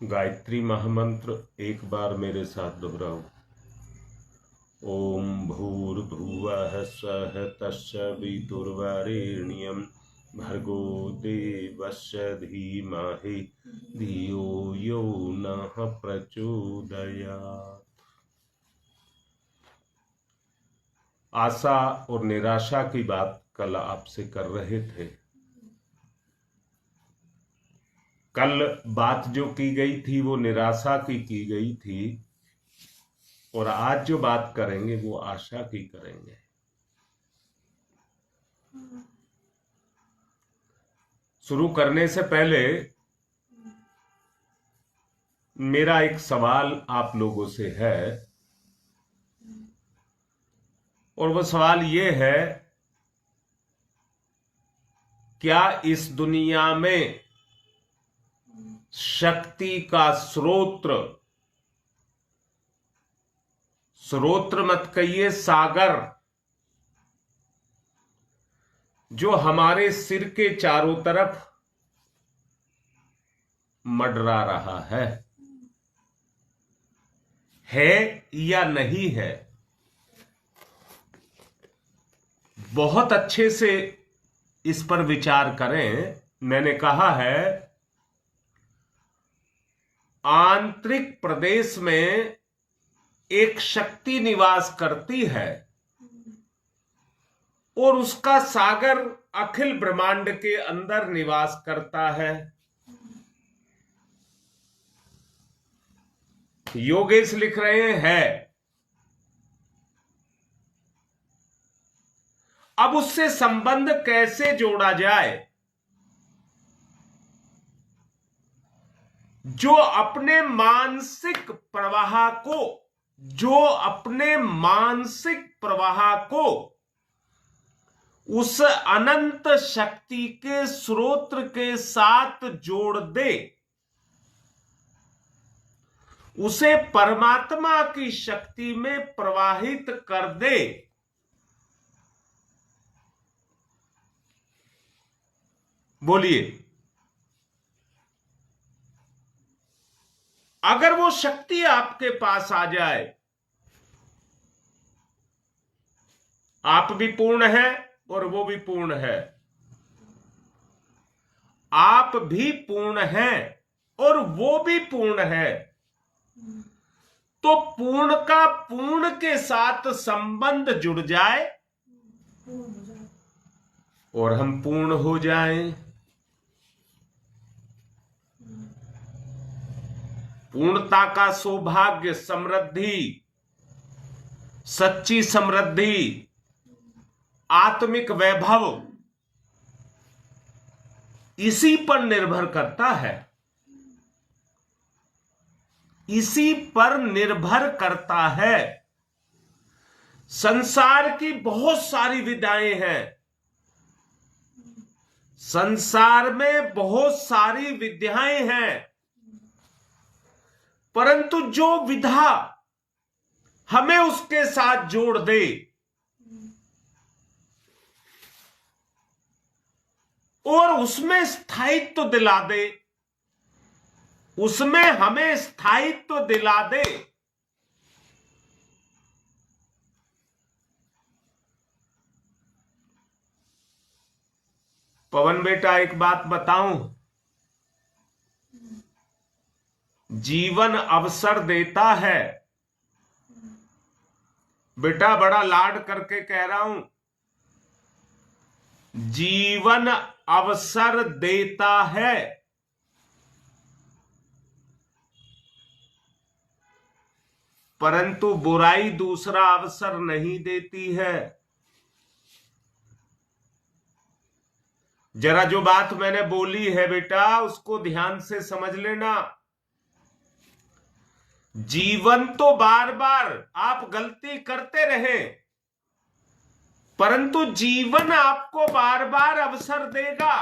गायत्री महामंत्र एक बार मेरे साथ दोहराओ। ओम भूर्भुवः स्वः तत्सवितुर्वरेण्यं भर्गो देवस्य धीमहि धियो यो नः प्रचोदयात्। आशा और निराशा की बात कल आपसे कर रहे थे। कल बात जो की गई थी वो निराशा की गई थी, और आज जो बात करेंगे वो आशा की करेंगे। शुरू करने से पहले मेरा एक सवाल आप लोगों से है, और वो सवाल ये है, क्या इस दुनिया में शक्ति का स्रोत मत कहिए, सागर, जो हमारे सिर के चारों तरफ मंडरा रहा है या नहीं है? बहुत अच्छे से इस पर विचार करें। मैंने कहा है, आंतरिक प्रदेश में एक शक्ति निवास करती है और उसका सागर अखिल ब्रह्मांड के अंदर निवास करता है। योगेश लिख रहे हैं। अब उससे संबंध कैसे जोड़ा जाए? जो अपने मानसिक प्रवाह को उस अनंत शक्ति के स्रोत के साथ जोड़ दे, उसे परमात्मा की शक्ति में प्रवाहित कर दे, बोलिए, अगर वो शक्ति आपके पास आ जाए, आप भी पूर्ण है और वो भी पूर्ण है, आप भी पूर्ण हैं और वो भी पूर्ण है, तो पूर्ण का पूर्ण के साथ संबंध जुड़ जाए और हम पूर्ण हो जाएं। पूर्णता का सौभाग्य, समृद्धि, सच्ची समृद्धि, आत्मिक वैभव इसी पर निर्भर करता है, इसी पर निर्भर करता है। संसार की बहुत सारी विधाएं हैं, संसार में बहुत सारी विद्याएं हैं, परंतु जो विधा हमें उसके साथ जोड़ दे, और उसमें स्थायित्व दिला दे, उसमें हमें स्थायित्व दिला दे, पवन बेटा एक बात बताऊं, जीवन अवसर देता है। बेटा बड़ा लाड करके कह रहा हूं, जीवन अवसर देता है, परंतु बुराई दूसरा अवसर नहीं देती है। जरा जो बात मैंने बोली है बेटा, उसको ध्यान से समझ लेना। जीवन तो बार बार आप गलती करते रहे, परंतु जीवन आपको बार बार अवसर देगा,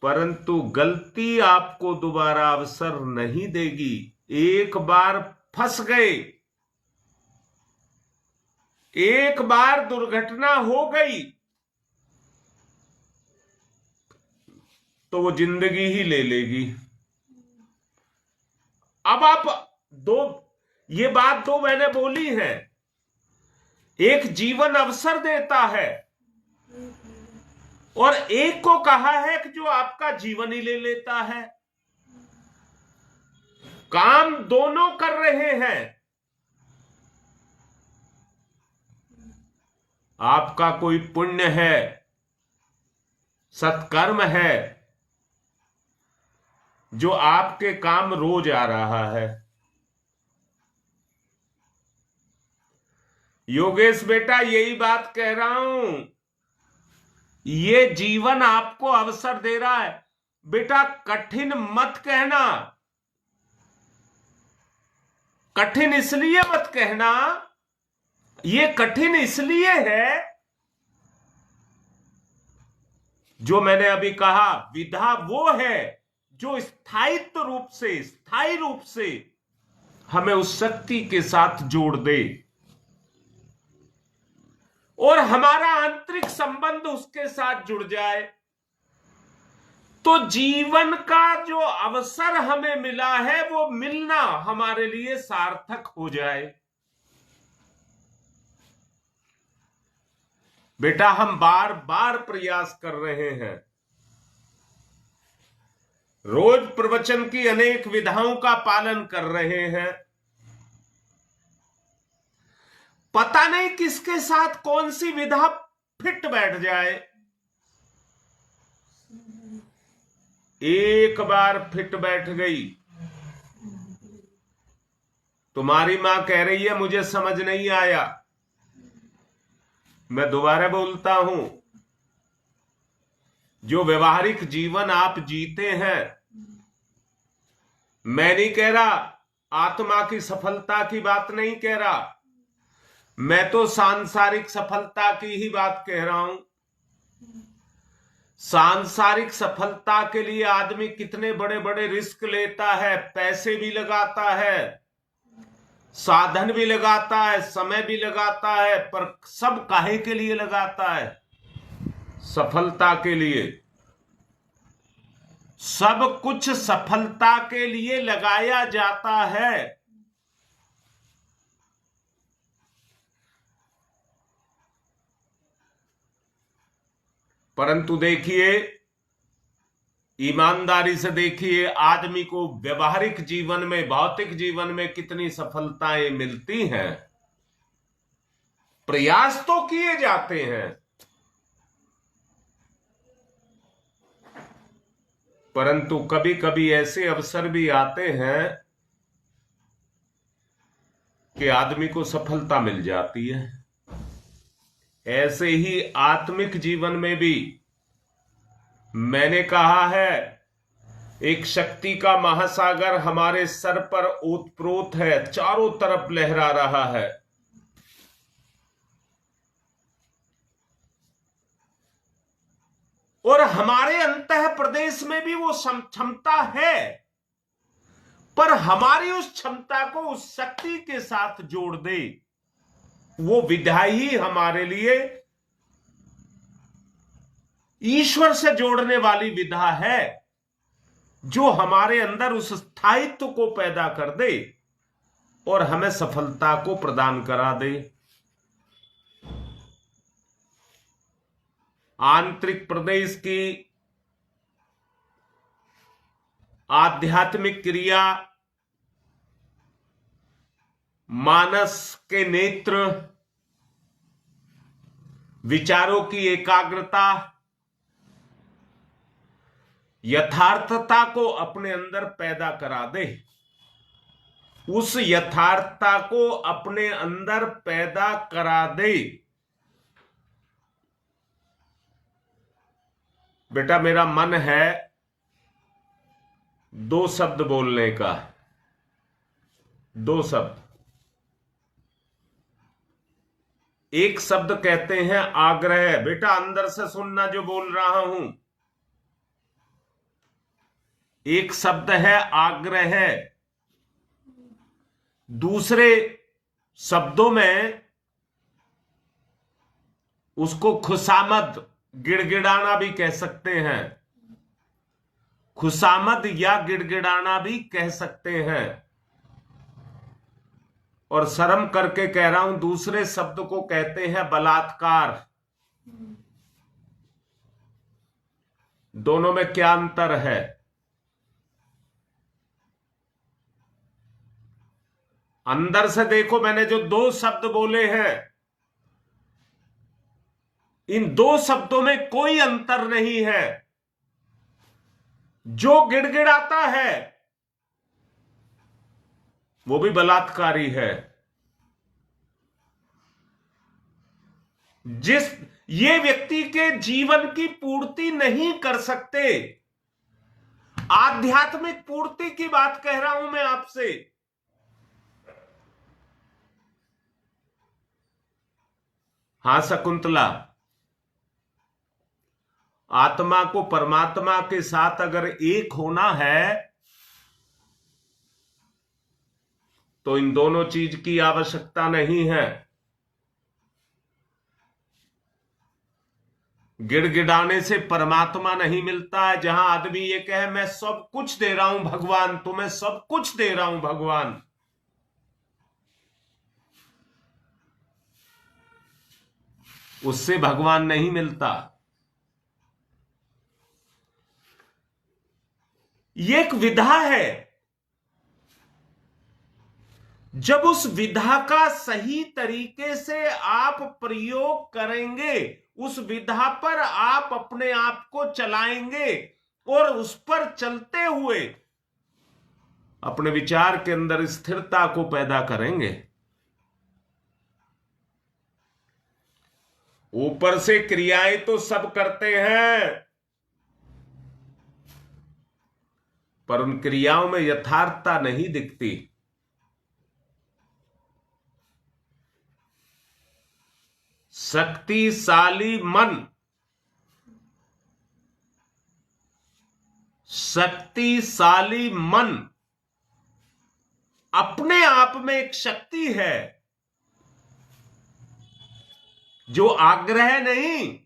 परंतु गलती आपको दोबारा अवसर नहीं देगी। एक बार फंस गए, एक बार दुर्घटना हो गई, तो वो जिंदगी ही ले लेगी। अब आप ये बात दो मैंने बोली है। एक जीवन अवसर देता है और एक को कहा है कि जो आपका जीवन ही ले लेता है। काम दोनों कर रहे हैं। आपका कोई पुण्य है, सत्कर्म है, जो आपके काम रोज आ रहा है। योगेश बेटा यही बात कह रहा हूं, ये जीवन आपको अवसर दे रहा है। बेटा कठिन मत कहना, कठिन इसलिए मत कहना, ये कठिन इसलिए है जो मैंने अभी कहा, विधा वो है जो स्थायी रूप से हमें उस शक्ति के साथ जोड़ दे और हमारा आंतरिक संबंध उसके साथ जुड़ जाए, तो जीवन का जो अवसर हमें मिला है वो मिलना हमारे लिए सार्थक हो जाए। बेटा हम बार बार प्रयास कर रहे हैं, रोज प्रवचन की अनेक विधाओं का पालन कर रहे हैं, पता नहीं किसके साथ कौन सी विधा फिट बैठ जाए। एक बार फिट बैठ गई, तुम्हारी मां कह रही है मुझे समझ नहीं आया। मैं दोबारा बोलता हूं, जो व्यवहारिक जीवन आप जीते हैं, मैं नहीं कह रहा, आत्मा की सफलता की बात नहीं कह रहा, मैं तो सांसारिक सफलता की ही बात कह रहा हूं। सांसारिक सफलता के लिए आदमी कितने बड़े बड़े रिस्क लेता है, पैसे भी लगाता है, साधन भी लगाता है, समय भी लगाता है, पर सब काहे के लिए लगाता है? सफलता के लिए। सब कुछ सफलता के लिए लगाया जाता है। परंतु देखिए, ईमानदारी से देखिए, आदमी को व्यवहारिक जीवन में, भौतिक जीवन में कितनी सफलताएं मिलती हैं। प्रयास तो किए जाते हैं, परंतु कभी कभी ऐसे अवसर भी आते हैं कि आदमी को सफलता मिल जाती है। ऐसे ही आत्मिक जीवन में भी मैंने कहा है, एक शक्ति का महासागर हमारे सर पर ओतप्रोत है, चारों तरफ लहरा रहा है। और हमारे अंतः प्रदेश में भी वो क्षमता है, पर हमारी उस क्षमता को उस शक्ति के साथ जोड़ दे, वो विधा ही हमारे लिए ईश्वर से जोड़ने वाली विधा है, जो हमारे अंदर उस स्थायित्व को पैदा कर दे और हमें सफलता को प्रदान करा दे। आंतरिक प्रदेश की आध्यात्मिक क्रिया, मानस के नेत्र, विचारों की एकाग्रता, यथार्थता को अपने अंदर पैदा करा दे। उस यथार्थता को अपने अंदर पैदा करा दे। बेटा मेरा मन है दो शब्द बोलने का, दो शब्द। एक शब्द कहते हैं आग्रह। बेटा अंदर से सुनना जो बोल रहा हूं। एक शब्द है आग्रह। दूसरे शब्दों में उसको खुशामद, गिड़गिड़ाना भी कह सकते हैं। खुशामद या गिड़गिड़ाना भी कह सकते हैं। और शर्म करके कह रहा हूं, दूसरे शब्द को कहते हैं बलात्कार। दोनों में क्या अंतर है? अंदर से देखो, मैंने जो दो शब्द बोले हैं, इन दो शब्दों में कोई अंतर नहीं है। जो गिड़गिड़ाता है वो भी बलात्कारी है। ये व्यक्ति के जीवन की पूर्ति नहीं कर सकते। आध्यात्मिक पूर्ति की बात कह रहा हूं मैं आपसे। हां शकुंतला, आत्मा को परमात्मा के साथ अगर एक होना है तो इन दोनों चीज की आवश्यकता नहीं है। गिड़गिड़ाने से परमात्मा नहीं मिलता है। जहां आदमी ये कहे मैं सब कुछ दे रहा हूं भगवान, तुम्हें सब कुछ दे रहा हूं भगवान, उससे भगवान नहीं मिलता। ये एक विधा है। जब उस विधा का सही तरीके से आप प्रयोग करेंगे, उस विधा पर आप अपने आप को चलाएंगे और उस पर चलते हुए अपने विचार के अंदर स्थिरता को पैदा करेंगे। ऊपर से क्रियाएं तो सब करते हैं, पर उन क्रियाओं में यथार्थता नहीं दिखती। शक्तिशाली मन, शक्तिशाली मन अपने आप में एक शक्ति है जो आग्रह नहीं,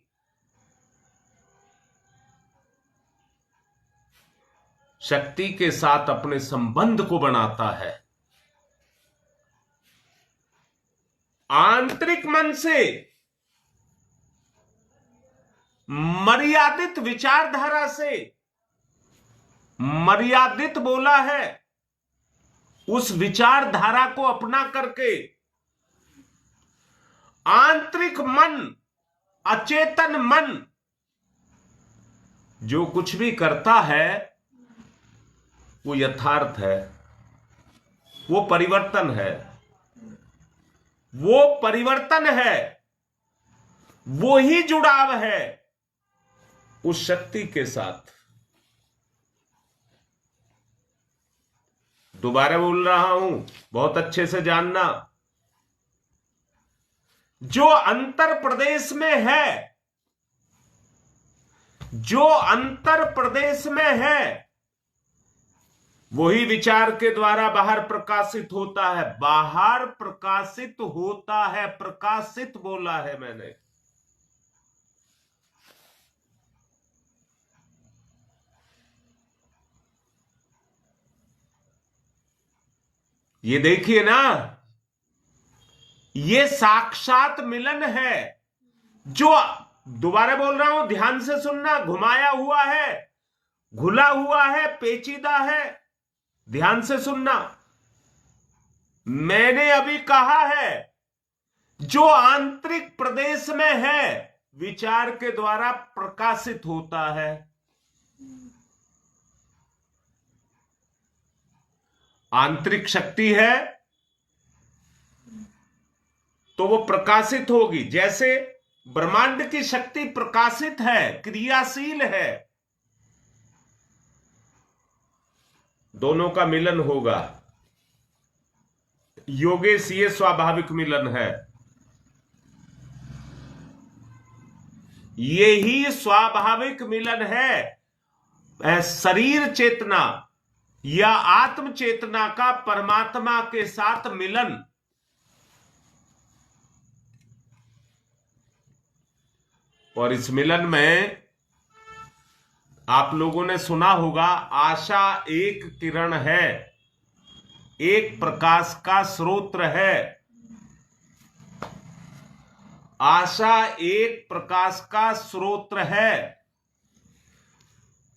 शक्ति के साथ अपने संबंध को बनाता है। आंतरिक मन से, मर्यादित विचारधारा से, मर्यादित बोला है, उस विचारधारा को अपना करके आंतरिक मन, अचेतन मन जो कुछ भी करता है वो यथार्थ है, वो परिवर्तन है, वो परिवर्तन है, वो ही जुड़ाव है उस शक्ति के साथ। दोबारा बोल रहा हूं, बहुत अच्छे से जानना। जो अंतर प्रदेश में है, जो अंतर प्रदेश में है, वही विचार के द्वारा बाहर प्रकाशित होता है। बाहर प्रकाशित होता है, प्रकाशित बोला है मैंने। ये देखिए ना, ये साक्षात मिलन है। जो, दोबारा बोल रहा हूं, ध्यान से सुनना, घुमाया हुआ है, घुला हुआ है, पेचीदा है, ध्यान से सुनना। मैंने अभी कहा है जो आंतरिक प्रदेश में है, विचार के द्वारा प्रकाशित होता है। आंतरिक शक्ति है तो वो प्रकाशित होगी। जैसे ब्रह्मांड की शक्ति प्रकाशित है, क्रियाशील है, दोनों का मिलन होगा। योगेश, ये स्वाभाविक मिलन है, ये ही स्वाभाविक मिलन है। शरीर चेतना या आत्म चेतना का परमात्मा के साथ मिलन। और इस मिलन में आप लोगों ने सुना होगा, आशा एक किरण है, एक प्रकाश का स्रोत है। आशा एक प्रकाश का स्रोत है।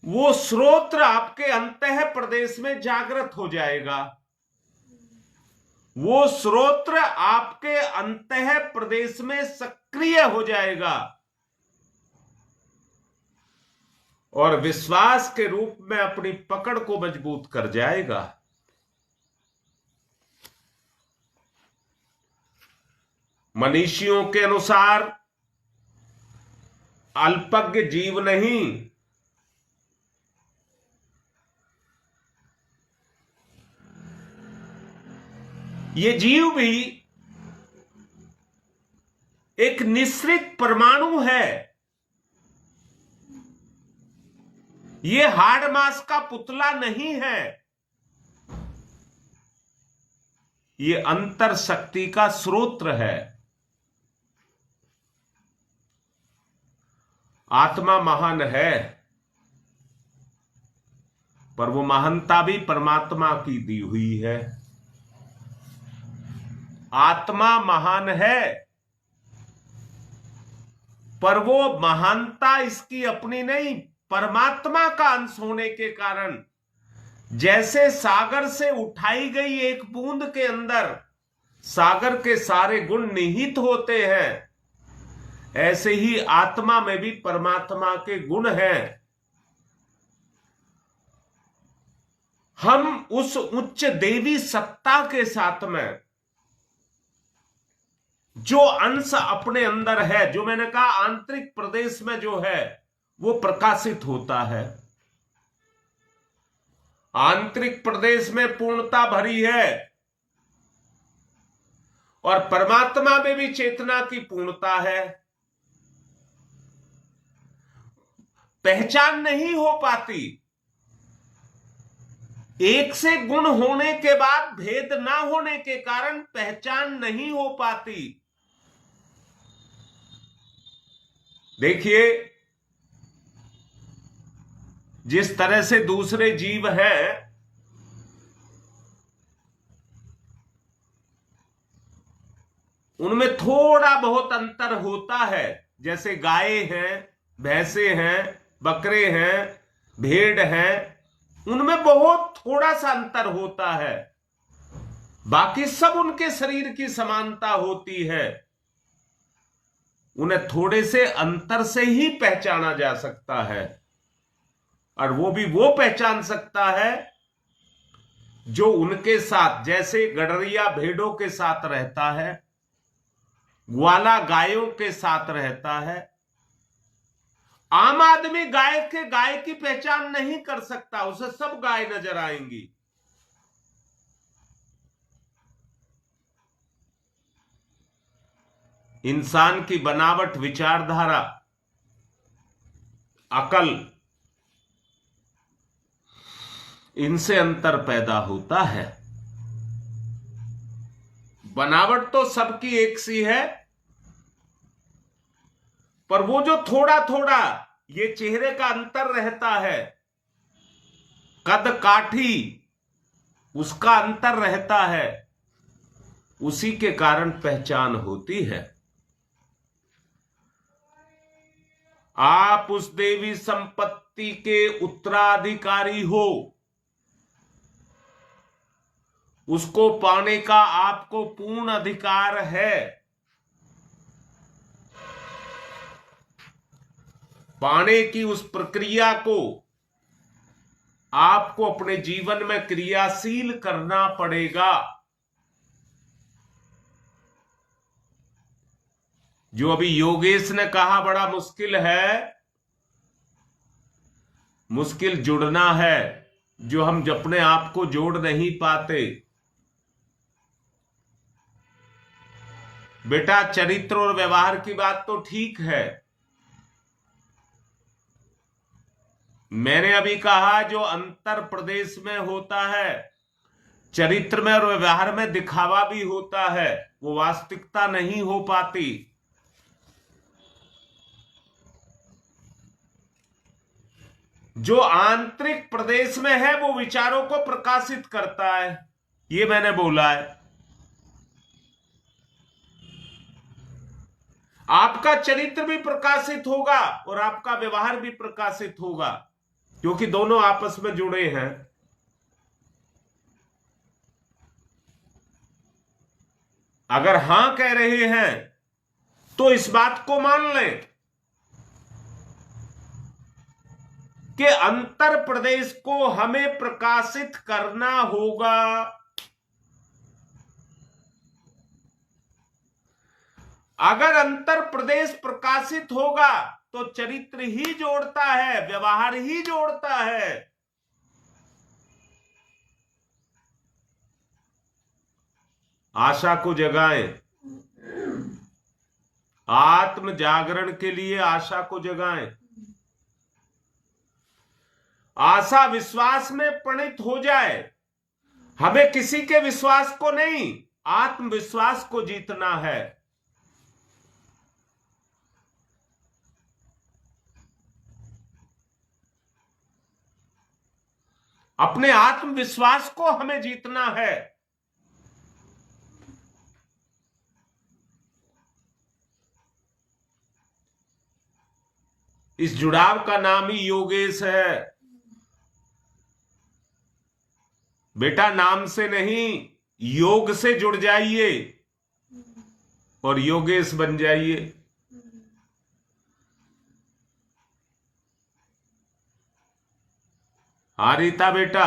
वो स्रोत आपके अंतः प्रदेश में जागृत हो जाएगा। वो स्रोत आपके अंतः प्रदेश में सक्रिय हो जाएगा और विश्वास के रूप में अपनी पकड़ को मजबूत कर जाएगा। मनीषियों के अनुसार अल्पज्ञ जीव नहीं, ये जीव भी एक निश्रित परमाणु है। ये हाड़ मांस का पुतला नहीं है, ये अंतर शक्ति का स्रोत है। आत्मा महान है, पर वो महानता भी परमात्मा की दी हुई है। आत्मा महान है, पर वो महानता इसकी अपनी नहीं, परमात्मा का अंश होने के कारण जैसे सागर से उठाई गई एक बूंद के अंदर सागर के सारे गुण निहित होते हैं, ऐसे ही आत्मा में भी परमात्मा के गुण हैं। हम उस उच्च देवी सत्ता के साथ में जो अंश अपने अंदर है, जो मैंने कहा आंतरिक प्रदेश में जो है वो प्रकाशित होता है। आंतरिक प्रदेश में पूर्णता भरी है और परमात्मा में भी चेतना की पूर्णता है। पहचान नहीं हो पाती, एक से गुण होने के बाद भेद ना होने के कारण पहचान नहीं हो पाती। देखिए, जिस तरह से दूसरे जीव हैं, उनमें थोड़ा बहुत अंतर होता है। जैसे गाय हैं, भैंसे हैं, बकरे हैं, भेड़ हैं, उनमें बहुत थोड़ा सा अंतर होता है। बाकी सब उनके शरीर की समानता होती है। उन्हें थोड़े से अंतर से ही पहचाना जा सकता है, और वो भी वो पहचान सकता है जो उनके साथ, जैसे गडरिया भेड़ों के साथ रहता है, ग्वाला गायों के साथ रहता है। आम आदमी गाय की पहचान नहीं कर सकता, उसे सब गाय नजर आएंगी। इंसान की बनावट, विचारधारा, अकल, इनसे अंतर पैदा होता है। बनावट तो सबकी एक सी है, पर वो जो थोड़ा थोड़ा ये चेहरे का अंतर रहता है, कद काठी उसका अंतर रहता है, उसी के कारण पहचान होती है। आप उस देवी संपत्ति के उत्तराधिकारी हो, उसको पाने का आपको पूर्ण अधिकार है। पाने की उस प्रक्रिया को आपको अपने जीवन में क्रियाशील करना पड़ेगा। जो अभी योगेश ने कहा बड़ा मुश्किल है, मुश्किल जुड़ना है, जो हम अपने आप को जोड़ नहीं पाते। बेटा, चरित्र और व्यवहार की बात तो ठीक है, मैंने अभी कहा जो अंतर प्रदेश में होता है, चरित्र में और व्यवहार में दिखावा भी होता है, वो वास्तविकता नहीं हो पाती। जो आंतरिक प्रदेश में है वो विचारों को प्रकाशित करता है, ये मैंने बोला है। आपका चरित्र भी प्रकाशित होगा और आपका व्यवहार भी प्रकाशित होगा, क्योंकि दोनों आपस में जुड़े हैं। अगर हां कह रहे हैं तो इस बात को मान लें कि अंतर प्रदेश को हमें प्रकाशित करना होगा। अगर अंतर प्रदेश प्रकाशित होगा तो चरित्र ही जोड़ता है, व्यवहार ही जोड़ता है। आशा को जगाएं, आत्म जागरण के लिए आशा को जगाएं। आशा विश्वास में परिणित हो जाए। हमें किसी के विश्वास को नहीं, आत्मविश्वास को जीतना है। अपने आत्मविश्वास को हमें जीतना है। इस जुड़ाव का नाम ही योगेश है। बेटा नाम से नहीं, योग से जुड़ जाइए और योगेश बन जाइए। हाँ रीता बेटा,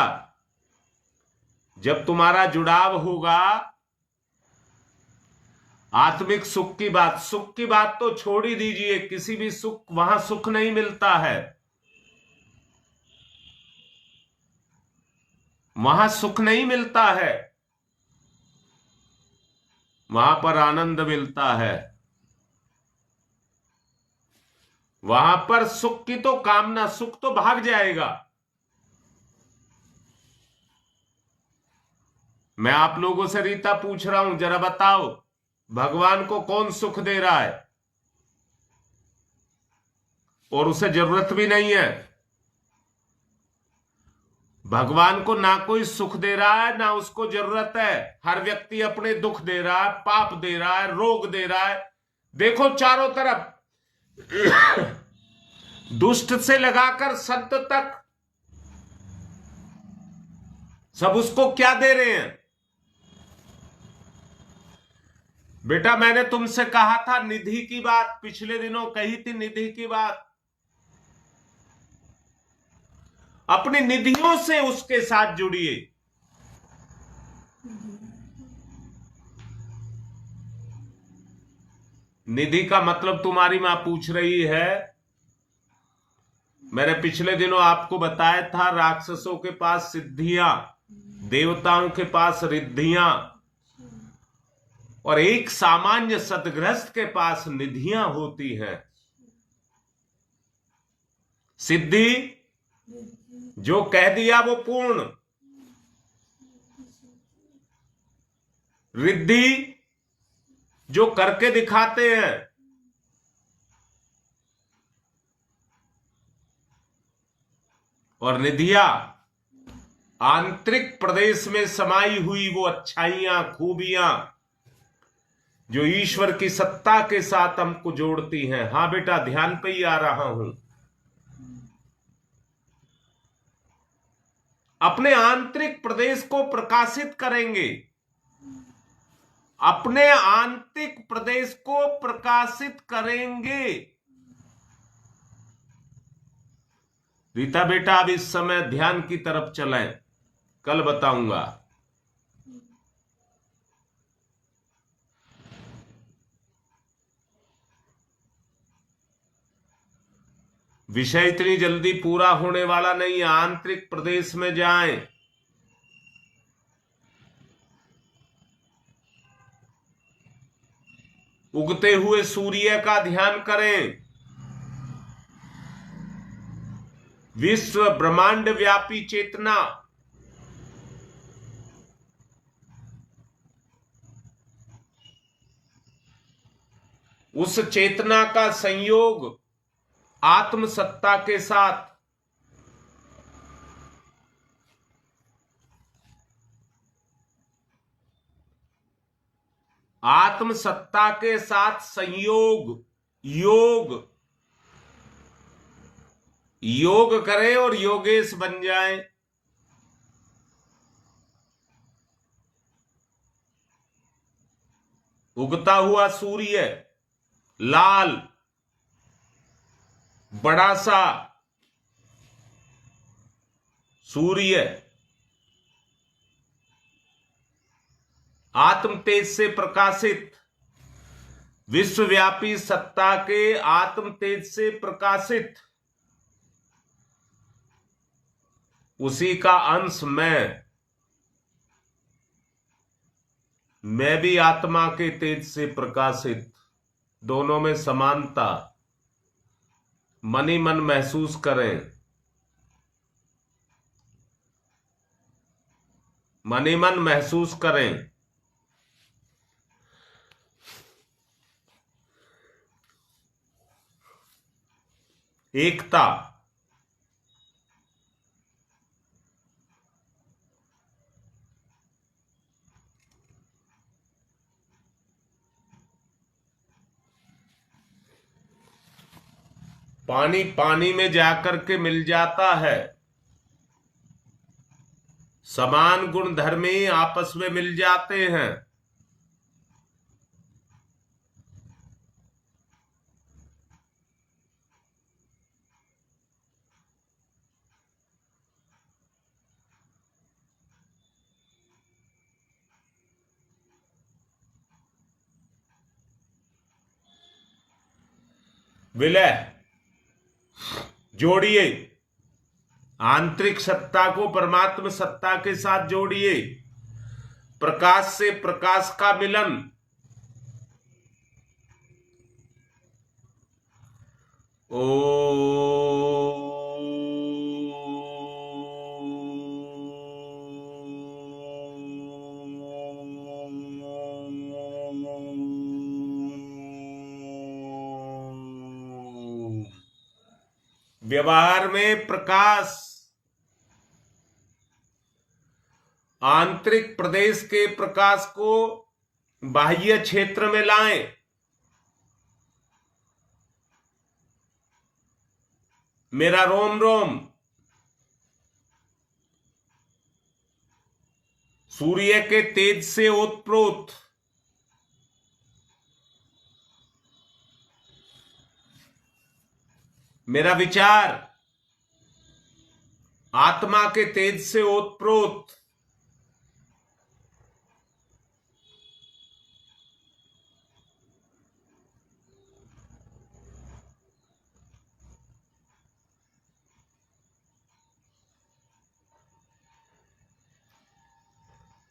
जब तुम्हारा जुड़ाव होगा, आत्मिक सुख की बात तो छोड़ ही दीजिए। किसी भी सुख, वहां सुख नहीं मिलता है, वहां सुख नहीं मिलता है, वहां पर आनंद मिलता है। वहां पर सुख की तो कामना, सुख तो भाग जाएगा। मैं आप लोगों से रीता पूछ रहा हूं, जरा बताओ भगवान को कौन सुख दे रहा है? और उसे जरूरत भी नहीं है। भगवान को ना कोई सुख दे रहा है, ना उसको जरूरत है। हर व्यक्ति अपने दुख दे रहा है, पाप दे रहा है, रोग दे रहा है। देखो चारों तरफ दुष्ट से लगाकर संत तक सब उसको क्या दे रहे हैं? बेटा मैंने तुमसे कहा था निधि की बात, पिछले दिनों कही थी निधि की बात। अपनी निधियों से उसके साथ जुड़िए। निधि का मतलब तुम्हारी मां पूछ रही है। मैंने पिछले दिनों आपको बताया था, राक्षसों के पास सिद्धियां, देवताओं के पास रिद्धियां और एक सामान्य सद्गृहस्थ के पास निधियां होती हैं। सिद्धि जो कह दिया वो पूर्ण, रिद्धि जो करके दिखाते हैं, और निधियां आंतरिक प्रदेश में समाई हुई वो अच्छाइयां, खूबियां जो ईश्वर की सत्ता के साथ हमको जोड़ती हैं। हां बेटा ध्यान पे ही आ रहा हूं। अपने आंतरिक प्रदेश को प्रकाशित करेंगे, अपने आंतरिक प्रदेश को प्रकाशित करेंगे। रीता बेटा अब इस समय ध्यान की तरफ चलें, कल बताऊंगा। विषय इतनी जल्दी पूरा होने वाला नहीं है। आंतरिक प्रदेश में जाएं, उगते हुए सूर्य का ध्यान करें। विश्व ब्रह्मांड व्यापी चेतना, उस चेतना का संयोग आत्म सत्ता के साथ आत्म सत्ता के साथ संयोग, योग, योग करें और योगेश बन जाएं। उगता हुआ सूर्य, लाल, बड़ा सा सूर्य, आत्म तेज से प्रकाशित, विश्वव्यापी सत्ता के आत्म तेज से प्रकाशित, उसी का अंश मैं भी आत्मा के तेज से प्रकाशित, दोनों में समानता मन ही मन महसूस करें, मन ही मन महसूस करें। एकता, पानी पानी में जाकर के मिल जाता है, समान गुण धर्मी आपस में मिल जाते हैं। विलय जोड़िए, आंतरिक सत्ता को परमात्मा सत्ता के साथ जोड़िए, प्रकाश से प्रकाश का मिलन। ओ व्यवहार में प्रकाश आंतरिक प्रदेश के प्रकाश को बाह्य क्षेत्र में लाएं। मेरा रोम रोम सूर्य के तेज से ओतप्रोत, मेरा विचार आत्मा के तेज से ओतप्रोत,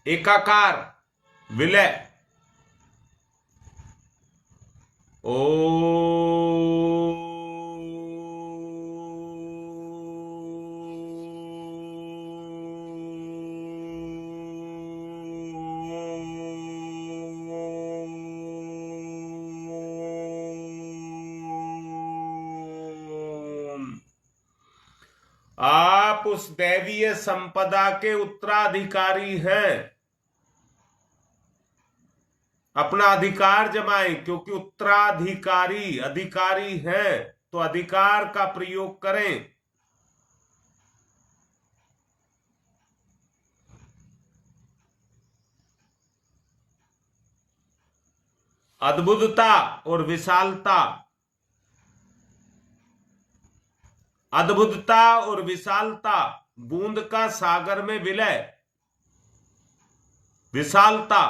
एकाकार, विलय। ओ आप उस दैवीय संपदा के उत्तराधिकारी हैं। अपना अधिकार जमाएं, क्योंकि उत्तराधिकारी अधिकारी हैं, तो अधिकार का प्रयोग करें। अद्भुतता और विशालता, अद्भुतता और विशालता, बूंद का सागर में विलय, विशालता।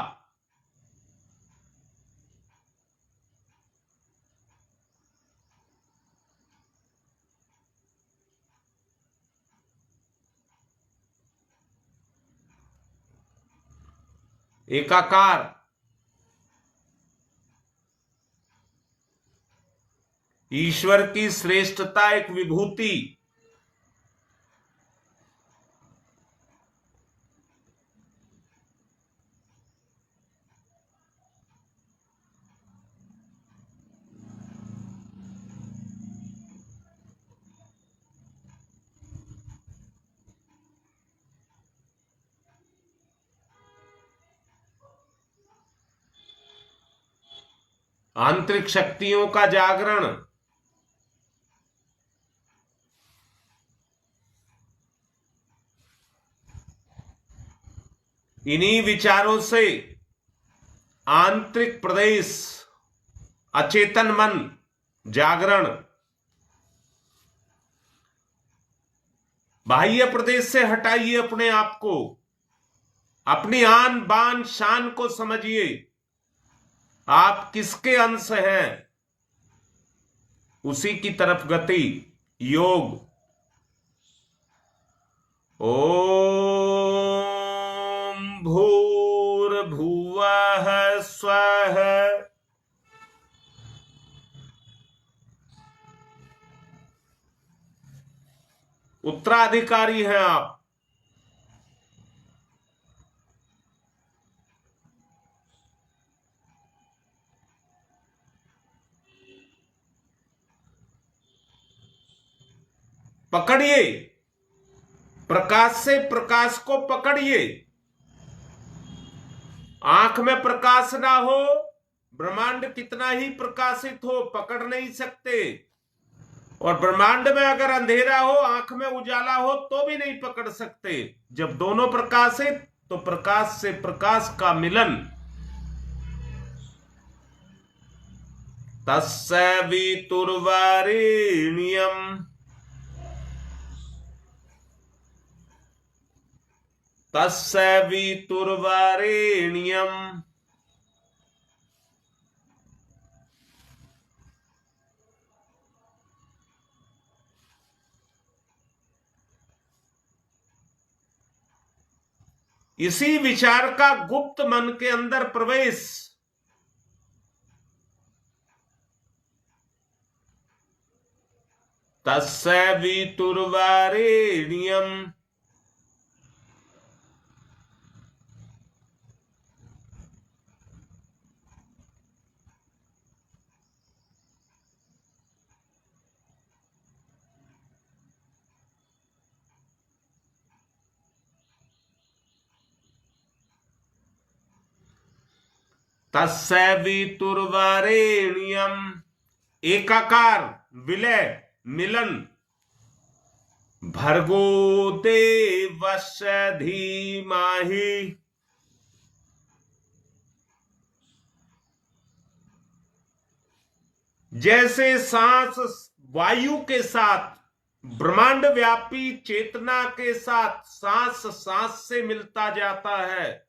एकाकार, ईश्वर की श्रेष्ठता एक विभूति, आंतरिक शक्तियों का जागरण, इन्हीं विचारों से आंतरिक प्रदेश, अचेतन मन जागरण, बाह्य प्रदेश से हटाइए अपने आप को, अपनी आन बान शान को समझिए, आप किसके अंश हैं, उसी की तरफ गति। योग। ओम भूर्भुवः स्वः। उत्तराधिकारी हैं आप। पकड़िए, प्रकाश से प्रकाश को पकड़िए। आंख में प्रकाश ना हो, ब्रह्मांड कितना ही प्रकाशित हो, पकड़ नहीं सकते। और ब्रह्मांड में अगर अंधेरा हो, आंख में उजाला हो, तो भी नहीं पकड़ सकते। जब दोनों प्रकाशित, तो प्रकाश से प्रकाश का मिलन। तस्य वितुर्वरेण्यम् तस्य वितुर्वरेण्यम्। इसी विचार का गुप्त मन के अंदर प्रवेश। तस्य वितुर्वरेण्यम्। तस्य वितुर्वरेण्यम्। एकाकार, विलय, मिलन। भर्गो देवस्य धीमहि। जैसे सांस वायु के साथ, ब्रह्मांड व्यापी चेतना के साथ सांस सांस से मिलता जाता है,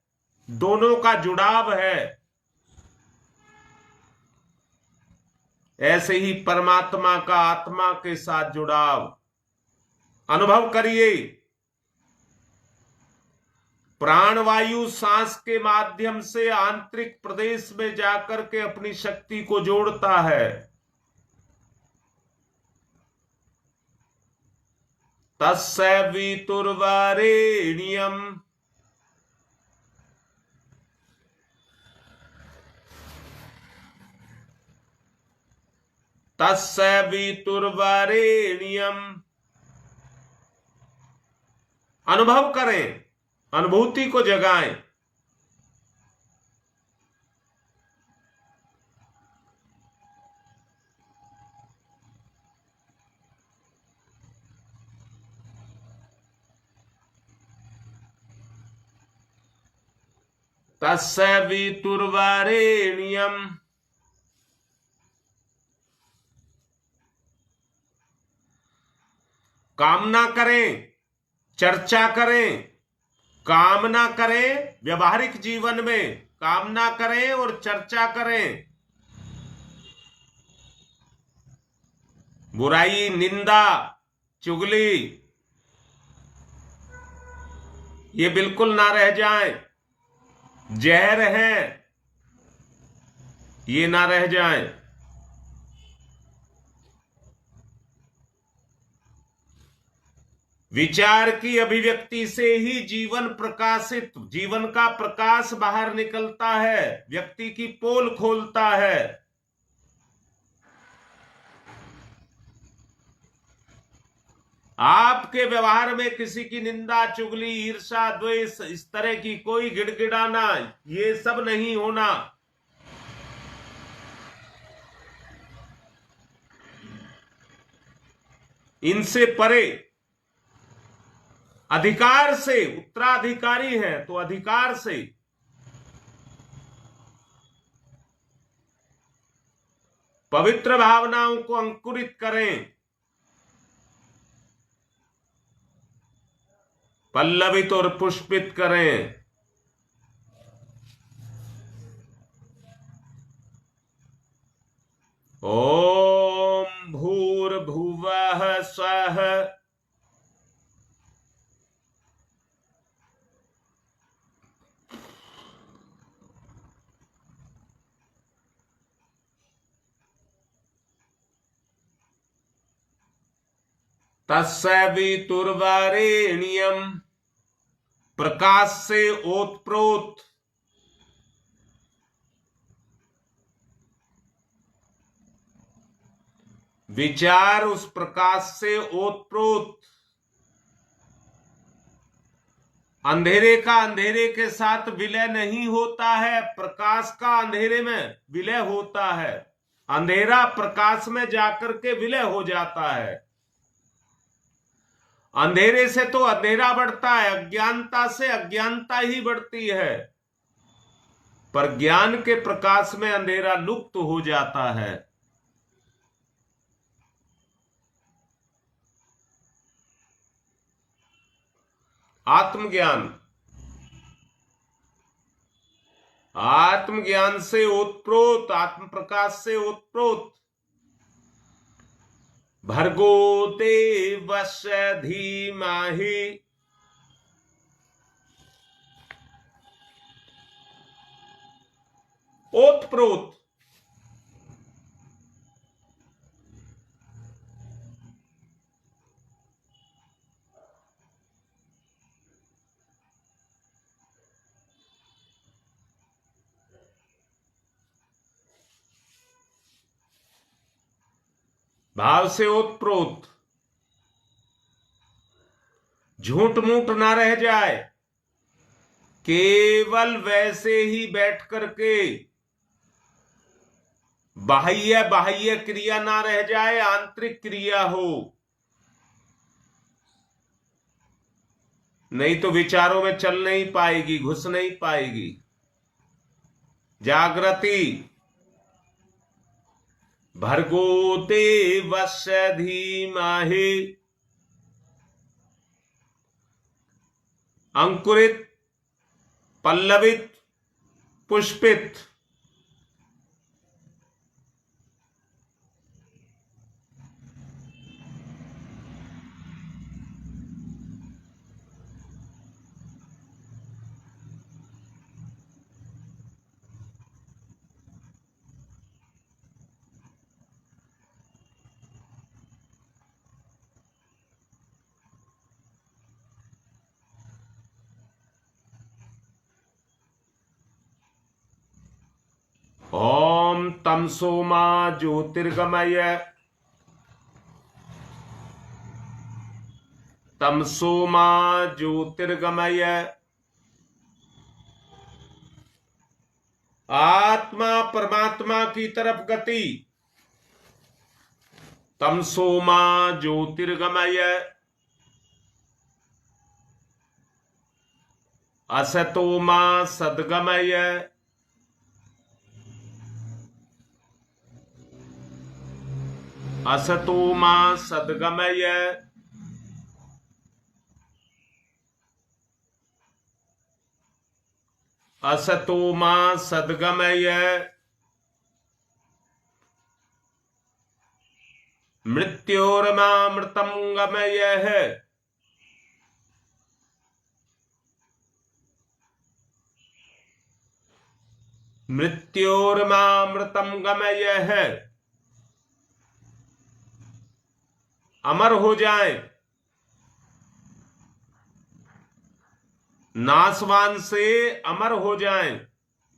दोनों का जुड़ाव है, ऐसे ही परमात्मा का आत्मा के साथ जुड़ाव अनुभव करिए। प्राणवायु सांस के माध्यम से आंतरिक प्रदेश में जाकर के अपनी शक्ति को जोड़ता है। तस्य वितुर्वरेण्यम्। तस्य वितुर्वरेण्यम्। अनुभव करें, अनुभूति को जगाएं। तस्य वितुर्वरेण्यम्। कामना करें, चर्चा करें, कामना करें, व्यवहारिक जीवन में कामना करें और चर्चा करें। बुराई, निंदा, चुगली ये बिल्कुल ना रह जाए। जहर है, ये ना रह जाए। विचार की अभिव्यक्ति से ही जीवन प्रकाशित, जीवन का प्रकाश बाहर निकलता है, व्यक्ति की पोल खोलता है। आपके व्यवहार में किसी की निंदा, चुगली, ईर्ष्या, द्वेष, इस तरह की कोई गिड़गिड़ाना, ये सब नहीं होना। इनसे परे अधिकार से, उत्तराधिकारी है तो अधिकार से पवित्र भावनाओं को अंकुरित करें, पल्लवित और पुष्पित करें। ओम भूर्भुवः स्वः तत्सवितुर्वरेण्यं, प्रकाश से ओतप्रोत विचार, उस प्रकाश से ओतप्रोत अंधेरे का अंधेरे के साथ विलय नहीं होता है, प्रकाश का अंधेरे में विलय होता है। अंधेरा प्रकाश में जाकर के विलय हो जाता है। अंधेरे से तो अंधेरा बढ़ता है, अज्ञानता से अज्ञानता ही बढ़ती है, पर ज्ञान के प्रकाश में अंधेरा लुप्त हो जाता है। आत्मज्ञान, आत्मज्ञान से ओतप्रोत, आत्म प्रकाश से ओतप्रोत भर्गो देवस्य धीमहि, ओतप्रोत भाव से ओतप्रोत, झूठ मूठ ना रह जाए, केवल वैसे ही बैठ करके बाह्य बाह्य क्रिया ना रह जाए, आंतरिक क्रिया हो। नहीं तो विचारों में चल नहीं पाएगी, घुस नहीं पाएगी। जागृति, भर्गो देवस्य धीमहि, अंकुरित, पल्लवित, पुष्पित। ओम तमसो मा ज्योतिर्गमय, तमसो मा ज्योतिर्गमय। आत्मा परमात्मा की तरफ गति, तमसो मा ज्योतिर्गमय। असतो मा सद्गमय, असतो मा सद्गमय। असतो मा सद्गमय। मृत्योर्मामृतं गमयः, मृत्योर्मामृतं गमयः। अमर हो जाए, नासवान से अमर हो जाए।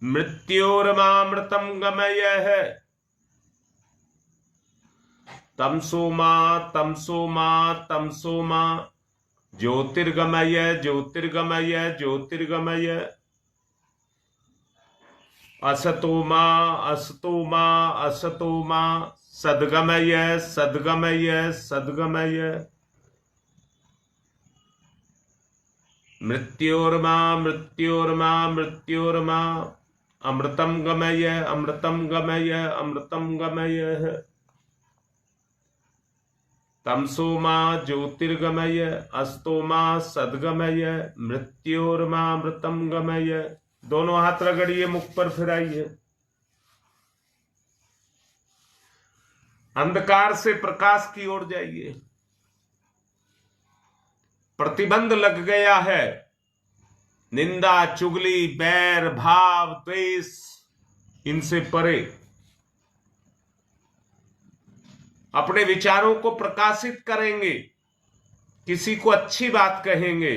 मृत्योर्मामृतं गमयः, तमसो मा तमसो मा तमसो मा, ज्योतिर्गमय ज्योतिर्गमय ज्योतिर्गमय। असतो मा असतो मा असतो मा सद्गमय सद्गमय सद्गमय। मृत्योर्मा मृत्योर्मा मृत्योर्मा अमृतम गमय अमृतम गमय अमृतम गमय। तमसो मा ज्योतिर्गमय अस्तो मा सद्गमय मृत्योर्मा मृतम गमय। दोनों हाथ रगड़िए, मुख पर फिराइए। अंधकार से प्रकाश की ओर जाइए। प्रतिबंध लग गया है, निंदा चुगली बैर भाव द्वेष इनसे परे अपने विचारों को प्रकाशित करेंगे, किसी को अच्छी बात कहेंगे,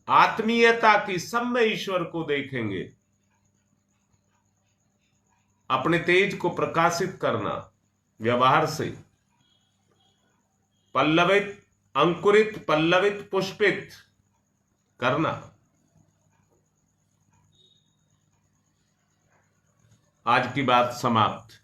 आत्मीयता की सब में ईश्वर को देखेंगे। अपने तेज को प्रकाशित करना व्यवहार से, पल्लवित अंकुरित पल्लवित पुष्पित करना। आज की बात समाप्त।